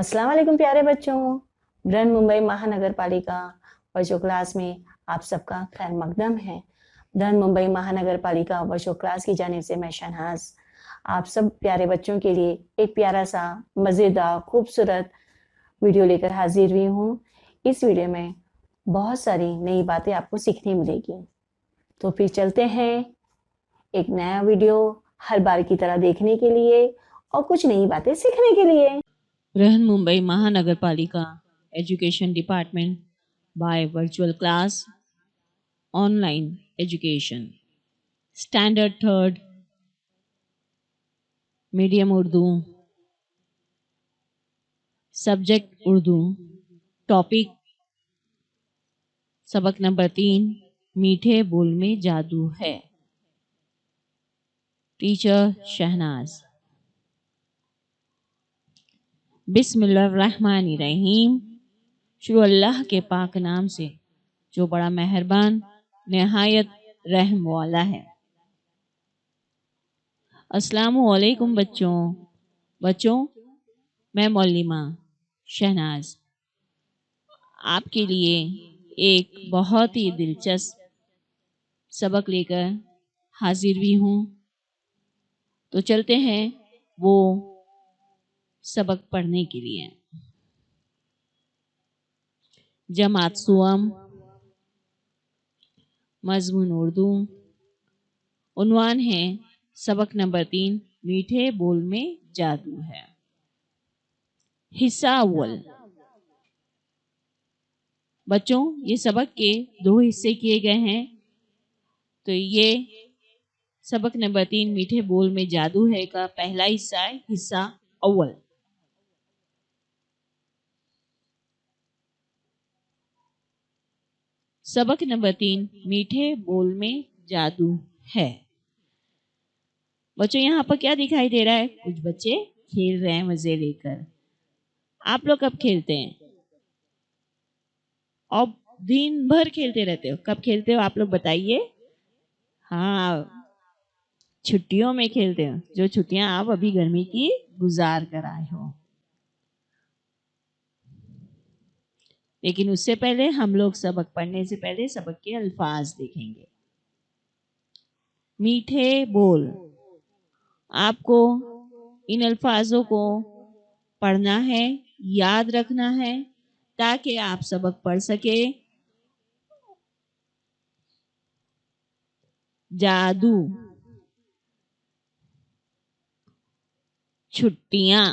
अस्सलाम वालेकुम प्यारे बच्चों। बृहन मुंबई महानगर पालिका वर्चुअल क्लास में आप सबका खैर मकदम है। बृहन मुंबई महानगर पालिका वर्चुअल क्लास की जानिब से मैं शहनाज आप सब प्यारे बच्चों के लिए एक प्यारा सा मज़ेदार खूबसूरत वीडियो लेकर हाजिर हुई हूँ। इस वीडियो में बहुत सारी नई बातें आपको सीखने मिलेगी। तो फिर चलते हैं एक नया वीडियो हर बार की तरह देखने के लिए और कुछ नई बातें सीखने के लिए। Brihan Mumbai Mahanagar Palika education department by virtual class online education standard third medium Urdu subject Urdu topic सबक नंबर 3 मीठे बोल में जादू है। टीचर शहनाज। बिस्मिल्लाहिर्रहमानिर्रहीम। शुरू अल्लाह के पाक नाम से जो बड़ा मेहरबान निहायत रहम वाला है। अस्सलामु अलैकुम बच्चों मैं मौलिमा शहनाज आपके लिए एक बहुत ही दिलचस्प सबक लेकर हाजिर भी हूँ। तो चलते हैं वो सबक पढ़ने के लिए। जमात सुअम मज़मून उर्दू उन्वान है सबक नंबर 3 मीठे बोल में जादू है। हिस्सा अव्वल। बच्चों ये सबक के 2 हिस्से किए गए हैं। तो ये सबक नंबर 3 मीठे बोल में जादू है का पहला हिस्सा है, हिस्सा अव्वल। सबक नंबर 3 मीठे बोल में जादू है। बच्चों यहाँ पर क्या दिखाई दे रहा है? कुछ बच्चे खेल रहे हैं मजे लेकर। आप लोग कब खेलते हैं? और दिन भर खेलते रहते हो। कब खेलते हो आप लोग बताइए? हाँ, छुट्टियों में खेलते हो। जो छुट्टियां आप अभी गर्मी की गुजार कर आए हो। लेकिन उससे पहले हम लोग सबक पढ़ने से पहले सबक के अल्फाज देखेंगे। मीठे बोल। आपको इन अल्फाजों को पढ़ना है, याद रखना है ताकि आप सबक पढ़ सके। जादू, छुट्टियां,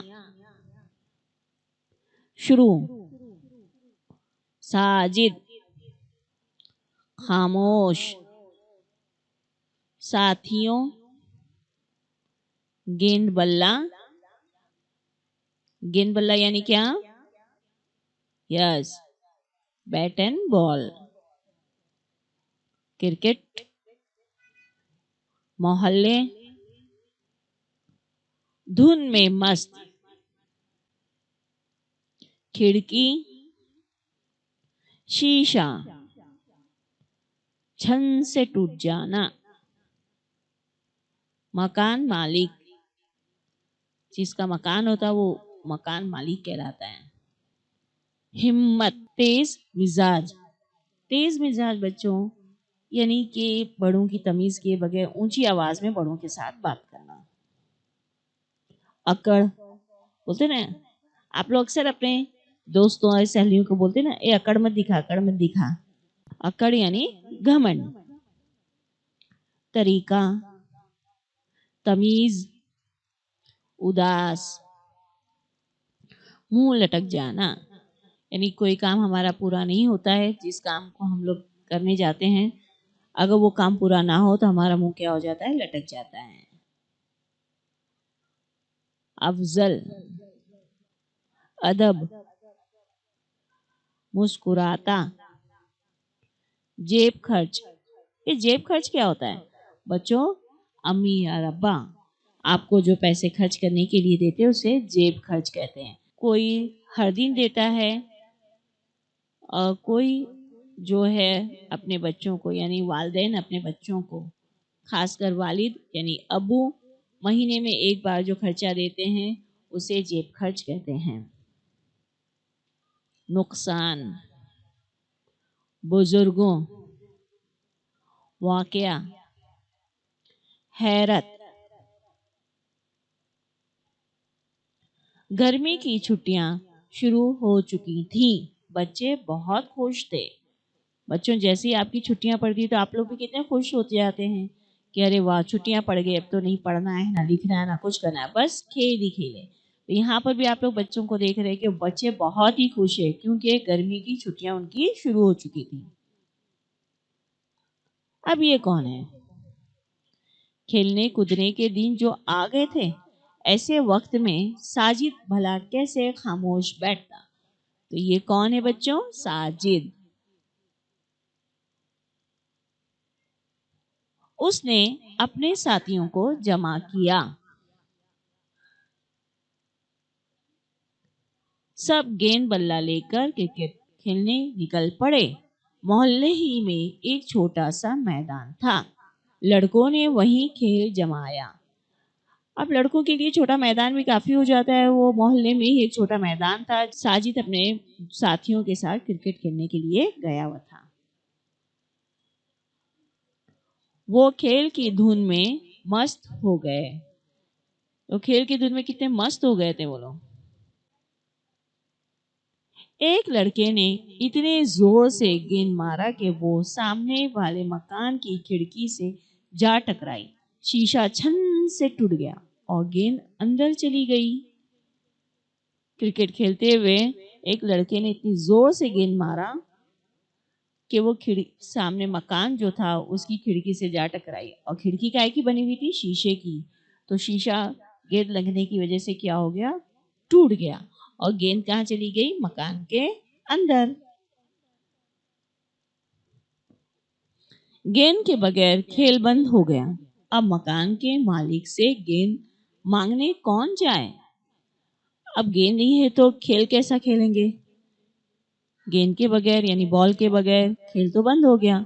शुरू, साजिद, खामोश, साथियों, गेंद बल्ला। गेंद बल्ला यानी क्या? Yes, bat and ball. Cricket, मोहल्ले, धुन में मस्त, खिड़की, शीशा, छन से टूट जाना, मकान मालिक। जिसका मकान होता है वो मकान मालिक कहलाता है। हिम्मत, तेज मिजाज। तेज मिजाज बच्चों यानी कि बड़ों की तमीज के बगैर ऊंची आवाज में बड़ों के साथ बात करना। अकड़ बोलते ना, आप लोग अक्सर अपने दोस्तों और सहेलियों को बोलते ना, ए अकड़ मत दिखा, अकड़ मत दिखा। अकड़ यानी घमंड। तरीका, तमीज, उदास, मुंह लटक जाना यानी कोई काम हमारा पूरा नहीं होता है। जिस काम को हम लोग करने जाते हैं अगर वो काम पूरा ना हो तो हमारा मुंह क्या हो जाता है? लटक जाता है। अफजल, अदब, मुस्कुराता, जेब खर्च। ये जेब खर्च क्या होता है बच्चों? अम्मी या अब्बा आपको जो पैसे खर्च करने के लिए देते हैं उसे जेब खर्च कहते हैं। कोई हर दिन देता है और कोई जो है अपने बच्चों को यानी वालिदैन अपने बच्चों को, खासकर वालिद यानी अबू, महीने में एक बार जो खर्चा देते हैं उसे जेब खर्च कहते हैं। नुकसान, बुजुर्गों, वाकया, हैरत। गर्मी की छुट्टियां शुरू हो चुकी थीं। बच्चे बहुत खुश थे। बच्चों, जैसे ही आपकी छुट्टियां पड़ती तो आप लोग भी कितने खुश होते जाते हैं कि अरे वाह, छुट्टियां पड़ गई, अब तो नहीं पढ़ना है, ना लिखना है, ना कुछ करना है, बस खेल ही खेले। तो यहाँ पर भी आप लोग बच्चों को देख रहे हैं कि बच्चे बहुत ही खुश है क्योंकि गर्मी की छुट्टियां उनकी शुरू हो चुकी थी। अब ये कौन है? खेलने कूदने के दिन जो आ गए थे, ऐसे वक्त में साजिद भला कैसे खामोश बैठता? तो ये कौन है बच्चों? साजिद। उसने अपने साथियों को जमा किया। सब गेंद बल्ला लेकर क्रिकेट खेलने निकल पड़े। मोहल्ले ही में एक छोटा सा मैदान था। लड़कों ने वहीं खेल जमाया। अब लड़कों के लिए छोटा मैदान भी काफी हो जाता है। वो मोहल्ले में ही एक छोटा मैदान था। साजिद अपने साथियों के साथ क्रिकेट खेलने के लिए गया हुआ था। वो खेल की धुन में मस्त हो गए। तो खेल की धुन में कितने मस्त हो गए थे वो लोग। एक लड़के ने इतने जोर से गेंद मारा कि वो सामने वाले मकान की खिड़की से जा टकराई। शीशा छन से टूट गया और गेंद अंदर चली गई। क्रिकेट खेलते हुए एक लड़के ने इतनी जोर से गेंद मारा कि वो सामने मकान जो था उसकी खिड़की से जा टकराई। और खिड़की काहे की बनी हुई थी? शीशे की। तो शीशा गेंद लगने की वजह से क्या हो गया? टूट गया। और गेंद कहाँ चली गई? मकान के अंदर। गेंद के बगैर खेल बंद हो गया। अब मकान के मालिक से गेंद मांगने कौन जाए? अब गेंद नहीं है तो खेल कैसा खेलेंगे? गेंद के बगैर यानी बॉल के बगैर खेल तो बंद हो गया।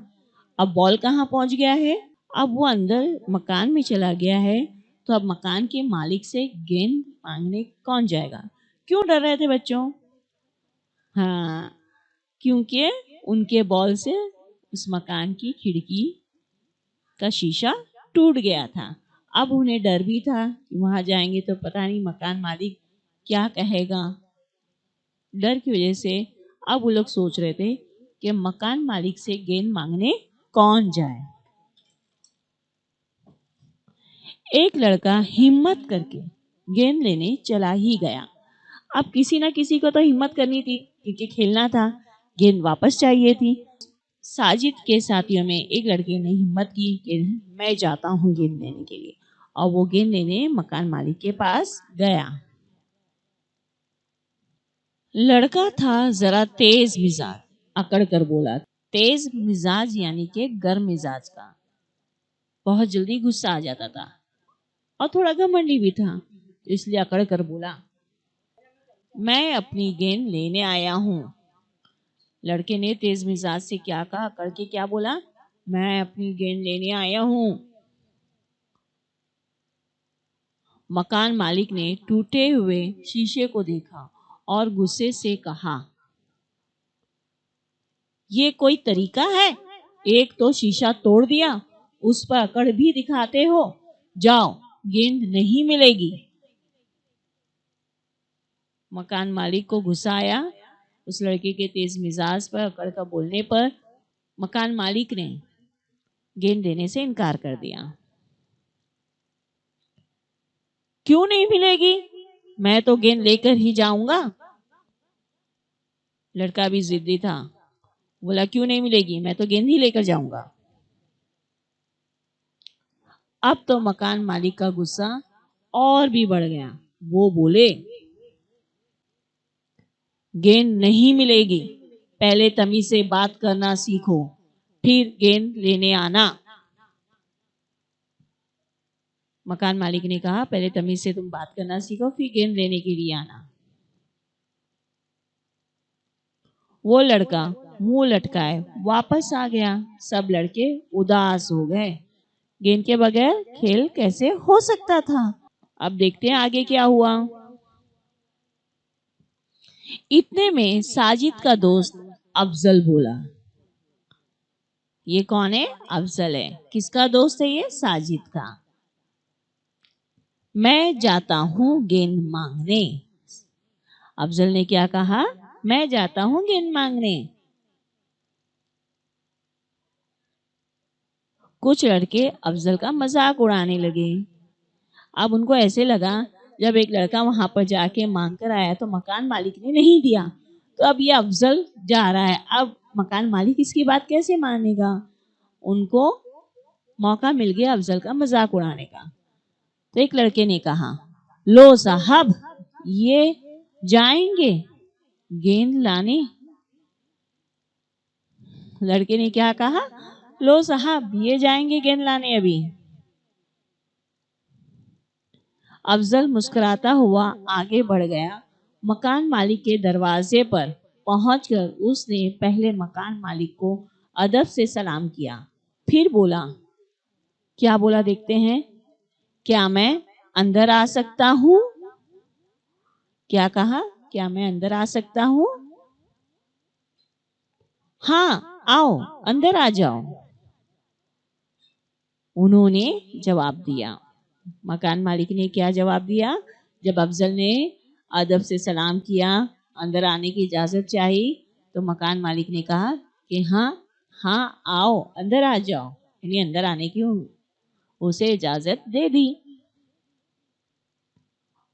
अब बॉल कहाँ पहुंच गया है? अब वो अंदर मकान में चला गया है। तो अब मकान के मालिक से गेंद मांगने कौन जाएगा? क्यों डर रहे थे बच्चों? हाँ, क्योंकि उनके बॉल से उस मकान की खिड़की का शीशा टूट गया था। अब उन्हें डर भी था कि वहां जाएंगे तो पता नहीं मकान मालिक क्या कहेगा। डर की वजह से अब वो लोग सोच रहे थे कि मकान मालिक से गेंद मांगने कौन जाए। एक लड़का हिम्मत करके गेंद लेने चला ही गया। अब किसी ना किसी को तो हिम्मत करनी थी क्योंकि खेलना था, गेंद वापस चाहिए थी। साजिद के साथियों में एक लड़के ने हिम्मत की कि मैं जाता हूँ गेंद लेने के लिए। और वो गेंद लेने मकान मालिक के पास गया। लड़का था जरा तेज मिजाज। अकड़ कर बोला। तेज मिजाज यानी कि गर्म मिजाज का। बहुत जल्दी गुस्सा आ जाता था और थोड़ा घमंडी भी था, तो इसलिए अकड़ कर बोला, मैं अपनी गेंद लेने आया हूँ। लड़के ने तेज मिजाज से क्या कहा? अकड़ के क्या बोला? मैं अपनी गेंद लेने आया हूँ। मकान मालिक ने टूटे हुए शीशे को देखा और गुस्से से कहा, ये कोई तरीका है? एक तो शीशा तोड़ दिया, उस पर अकड़ भी दिखाते हो। जाओ, गेंद नहीं मिलेगी। मकान मालिक को गुस्सा आया उस लड़के के तेज मिजाज पर, अकड़ का बोलने पर। मकान मालिक ने गेंद देने से इनकार कर दिया। क्यों नहीं मिलेगी? मैं तो गेंद लेकर ही जाऊंगा। लड़का भी जिद्दी था, बोला क्यों नहीं मिलेगी, मैं तो गेंद ही लेकर जाऊंगा। अब तो मकान मालिक का गुस्सा और भी बढ़ गया। वो बोले, गेंद नहीं मिलेगी, पहले तमीज से बात करना सीखो, फिर गेंद लेने आना। मकान मालिक ने कहा, पहले तमीज से तुम बात करना सीखो, फिर गेंद लेने के लिए आना। वो लड़का मुंह लटकाए वापस आ गया। सब लड़के उदास हो गए। गेंद के बगैर खेल कैसे हो सकता था? अब देखते हैं आगे क्या हुआ। इतने में साजिद का दोस्त अफजल बोला। ये कौन है? अफजल है। किसका दोस्त है ये? साजिद का। मैं जाता हूँ गेंद मांगने। अफजल ने क्या कहा? मैं जाता हूँ गेंद मांगने। कुछ लड़के अफजल का मजाक उड़ाने लगे। अब उनको ऐसे लगा जब एक लड़का वहां पर जाके मांग कर आया तो मकान मालिक ने नहीं दिया, तो अब ये अफजल जा रहा है, अब मकान मालिक इसकी बात कैसे मानेगा। उनको मौका मिल गया अफजल का मजाक उड़ाने का। तो एक लड़के ने कहा, लो साहब ये जाएंगे गेंद लाने। लड़के ने क्या कहा? लो साहब ये जाएंगे गेंद लाने अभी। अफजल मुस्कुराता हुआ आगे बढ़ गया। मकान मालिक के दरवाजे पर पहुंचकर उसने पहले मकान मालिक को अदब से सलाम किया, फिर बोला। क्या बोला देखते हैं? क्या मैं अंदर आ सकता हूं? क्या कहा? क्या मैं अंदर आ सकता हूं? हाँ आओ अंदर आ जाओ, उन्होंने जवाब दिया। मकान मालिक ने क्या जवाब दिया? जब अफजल ने अदब से सलाम किया, अंदर आने की इजाजत चाही, तो मकान मालिक ने कहा कि हाँ हाँ आओ अंदर आ जाओ, यानी अंदर आने की उसे इजाजत दे दी।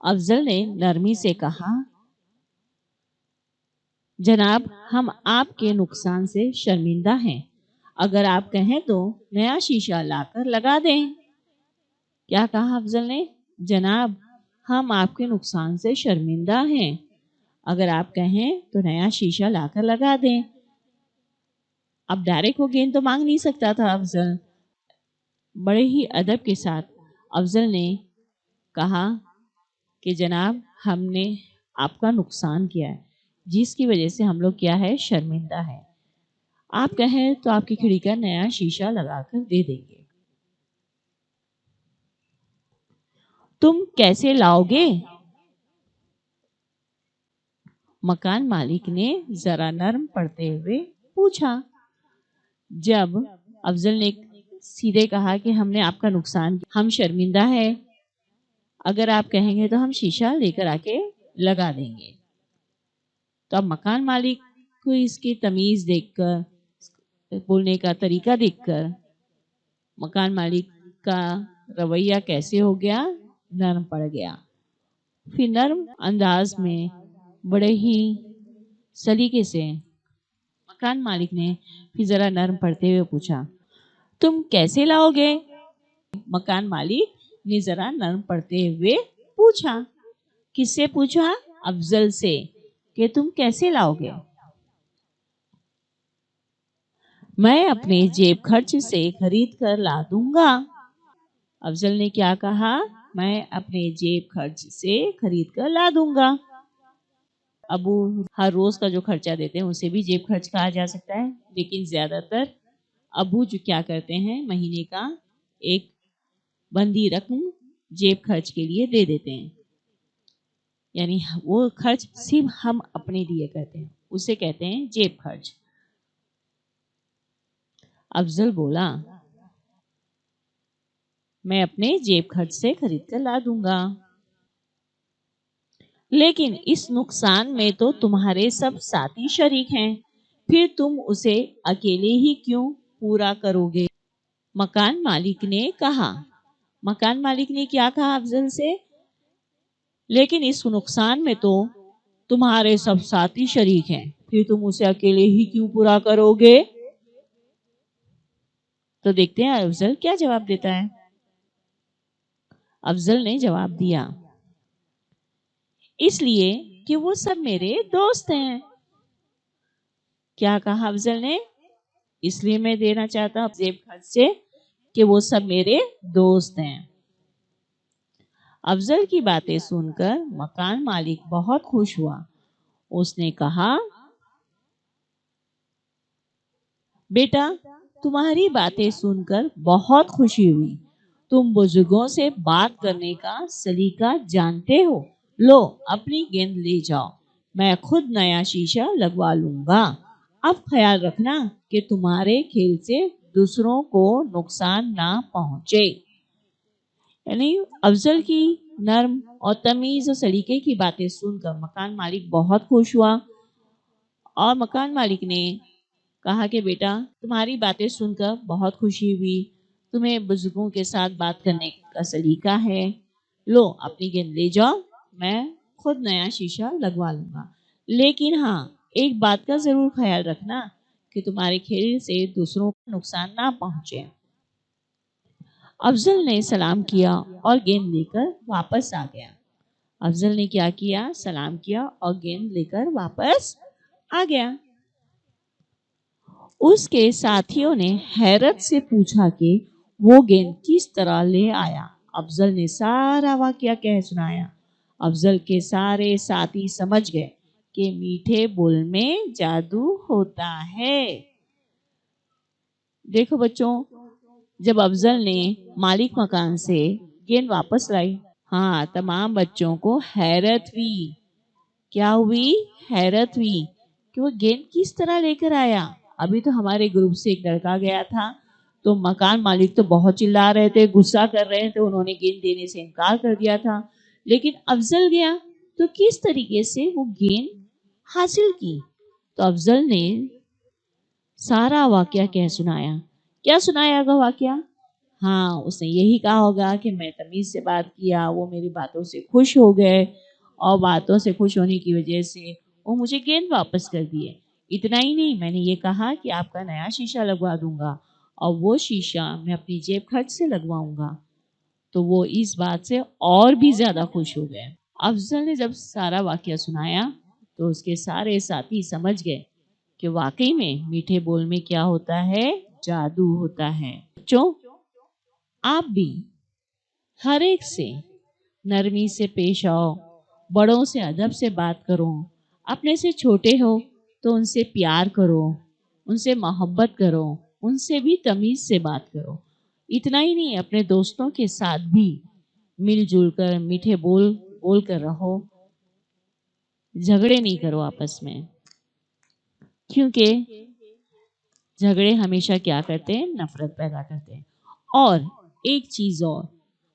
अफजल ने नरमी से कहा, जनाब हम आपके नुकसान से शर्मिंदा हैं, अगर आप कहें तो नया शीशा लाकर लगा दें। क्या कहा अफजल ने? जनाब हम आपके नुकसान से शर्मिंदा हैं, अगर आप कहें तो नया शीशा लाकर लगा दें। अब डायरेक्ट वो गेंद तो मांग नहीं सकता था अफजल। बड़े ही अदब के साथ अफजल ने कहा कि जनाब हमने आपका नुकसान किया है, जिसकी वजह से हम लोग क्या है, शर्मिंदा है। आप कहें तो आपकी खिड़की का नया शीशा लगाकर दे देंगे। तुम कैसे लाओगे? मकान मालिक ने जरा नर्म पड़ते हुए पूछा। जब अफजल ने सीधे कहा कि हमने आपका नुकसान किया, हम शर्मिंदा है, अगर आप कहेंगे तो हम शीशा लेकर आके लगा देंगे। तो अब मकान मालिक को इसकी तमीज देखकर, बोलने का तरीका देखकर मकान मालिक का रवैया कैसे हो गया, नरम पड़ गया। फिर नरम अंदाज में बड़े ही सलीके से मकान मालिक ने फिर जरा नरम पड़ते हुए पूछा, तुम कैसे लाओगे? मकान मालिक ने जरा नरम पड़ते हुए पूछा। किससे पूछा? अफजल से, कि तुम कैसे लाओगे? मैं अपने जेब खर्च से खरीद कर ला दूंगा। अफजल ने क्या कहा? मैं अपने जेब खर्च से खरीद कर ला दूंगा। अबू हर रोज का जो खर्चा देते हैं उसे भी जेब खर्च कहा जा सकता है, लेकिन ज्यादातर अबू जो क्या करते हैं, महीने का एक बंदी रकम जेब खर्च के लिए दे देते हैं, यानी वो खर्च सिर्फ हम अपने लिए करते हैं, उसे कहते हैं जेब खर्च। अफजल बोला, मैं अपने जेब खर्च से खरीद कर ला दूंगा। लेकिन इस नुकसान में तो तुम्हारे सब साथी शरीक हैं, फिर तुम उसे अकेले ही क्यों पूरा करोगे? मकान मालिक ने कहा। मकान मालिक ने क्या कहा अफजल से? लेकिन इस नुकसान में तो तुम्हारे सब साथी शरीक हैं, फिर तुम उसे अकेले ही क्यों पूरा करोगे? तो देखते हैं अफजल क्या जवाब देता है। अफजल ने जवाब दिया, इसलिए कि वो सब मेरे दोस्त हैं। क्या कहा अफजल ने? इसलिए मैं देना चाहता हूं जेब खर्च से कि वो सब मेरे दोस्त हैं। अफजल की बातें सुनकर मकान मालिक बहुत खुश हुआ। उसने कहा, बेटा तुम्हारी बातें सुनकर बहुत खुशी हुई, तुम बुजुर्गों से बात करने का सलीका जानते हो। लो अपनी गेंद ले जाओ, मैं खुद नया शीशा लगवा लूंगा। अब ख्याल रखना कि तुम्हारे खेल से दूसरों को नुकसान ना पहुंचे। यानी अफजल की नर्म और तमीज और सलीके की बातें सुनकर मकान मालिक बहुत खुश हुआ और मकान मालिक ने कहा कि बेटा, तुम्हारी बातें सुनकर बहुत खुशी हुई, तुम्हें बुजुर्गों के साथ बात करने का सलीका है, लो अपनी गेंद ले जाओ, मैं खुद नया शीशा लगवा लूंगा। लेकिन हाँ, एक बात का जरूर ख्याल रखना कि तुम्हारे खेल से दूसरों को नुकसान ना पहुंचे। अफजल ने सलाम किया और गेंद लेकर वापस आ गया। अफजल ने क्या किया? सलाम किया और गेंद लेकर वापस आ गया। उसके साथियों ने हैरत से पूछा कि वो गेंद किस तरह ले आया। अफजल ने सारा वाकया कह सुनाया। अफजल के सारे साथी समझ गए कि मीठे बोल में जादू होता है। देखो बच्चों, जब अफजल ने मालिक मकान से गेंद वापस लाई, हाँ, तमाम बच्चों को हैरत हुई। क्या हुई? हैरत हुई कि वो गेंद किस तरह लेकर आया। अभी तो हमारे ग्रुप से एक लड़का गया था, तो मकान मालिक तो बहुत चिल्ला रहे थे, गुस्सा कर रहे थे, उन्होंने गेंद देने से इनकार कर दिया था। लेकिन अफजल गया तो किस तरीके से वो गेंद हासिल की? तो अफजल ने सारा वाकया कह सुनाया। क्या सुनाया होगा वाकया? हाँ, उसने यही कहा होगा कि मैं तमीज से बात किया, वो मेरी बातों से खुश हो गए और बातों से खुश होने की वजह से वो मुझे गेंद वापस कर दिए। इतना ही नहीं, मैंने ये कहा कि आपका नया शीशा लगवा दूंगा और वो शीशा मैं अपनी जेब खर्च से लगवाऊंगा। तो वो इस बात से और भी ज्यादा खुश हो गए। अफजल ने जब सारा वाकया सुनाया तो उसके सारे साथी समझ गए कि वाकई में मीठे बोल में क्या होता है? जादू होता है। बच्चों, आप भी हर एक से नरमी से पेश आओ, बड़ों से अदब से बात करो, अपने से छोटे हो तो उनसे प्यार करो, उनसे मोहब्बत करो, उनसे भी तमीज से बात करो। इतना ही नहीं, अपने दोस्तों के साथ भी मिलजुल कर मीठे बोल बोल कर रहो, झगड़े नहीं करो आपस में, क्योंकि झगड़े हमेशा क्या करते हैं? नफरत पैदा करते हैं। और एक चीज और,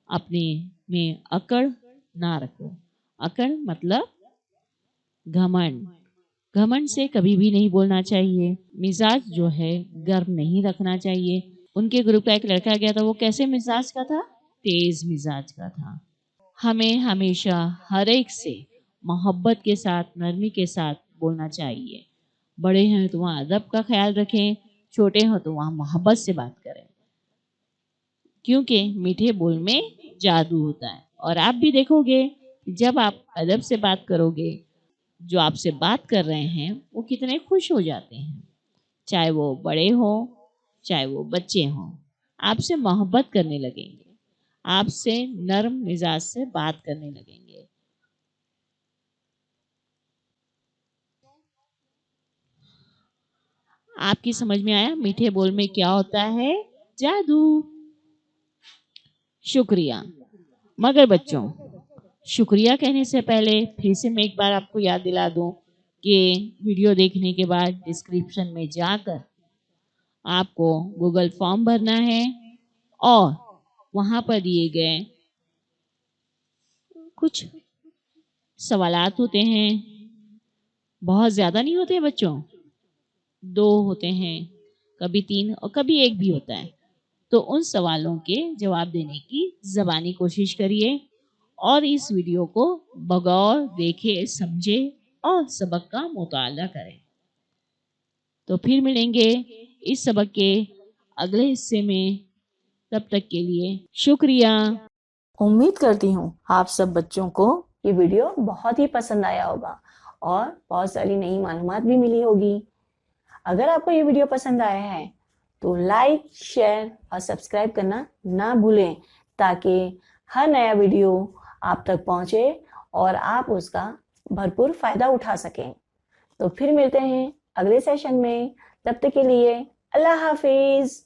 अपने में अकड़ ना रखो। अकड़ मतलब घमंड। घमंड से कभी भी नहीं बोलना चाहिए। मिजाज जो है गर्म नहीं रखना चाहिए। उनके ग्रुप का एक लड़का गया था, वो कैसे मिजाज का था? तेज मिजाज का था। हमें हमेशा हर एक से मोहब्बत के साथ, नरमी के साथ बोलना चाहिए। बड़े हैं तो वहाँ अदब का ख्याल रखें, छोटे हो तो वहाँ मोहब्बत से बात करें, क्योंकि मीठे बोल में जादू होता है। और आप भी देखोगे कि जब आप अदब से बात करोगे, जो आपसे बात कर रहे हैं वो कितने खुश हो जाते हैं। चाहे वो बड़े हो, चाहे वो बच्चे हों, आपसे मोहब्बत करने लगेंगे, आपसे नर्म मिजाज से बात करने लगेंगे। आपकी समझ में आया मीठे बोल में क्या होता है? जादू। शुक्रिया। मगर बच्चों, शुक्रिया कहने से पहले फिर से मैं एक बार आपको याद दिला दूं कि वीडियो देखने के बाद डिस्क्रिप्शन में जाकर आपको गूगल फॉर्म भरना है और वहां पर दिए गए कुछ सवालात होते हैं। बहुत ज्यादा नहीं होते बच्चों, 2 होते हैं, कभी 3 और कभी 1 भी होता है। तो उन सवालों के जवाब देने की ज़बानी कोशिश करिए और इस वीडियो को बगौर देखे, समझे और सबक का मुताला करें। तो फिर मिलेंगे इस सबक के अगले हिस्से में। तब तक के लिए शुक्रिया। उम्मीद करती हूँ आप सब बच्चों को ये वीडियो बहुत ही पसंद आया होगा और बहुत सारी नई मालूमात भी मिली होगी। अगर आपको ये वीडियो पसंद आया है तो लाइक, शेयर और सब्सक्राइब करना ना भूलें, ताकि हर नया वीडियो आप तक पहुंचे और आप उसका भरपूर फायदा उठा सकें। तो फिर मिलते हैं अगले सेशन में। तब तक के लिए अल्लाह हाफिज।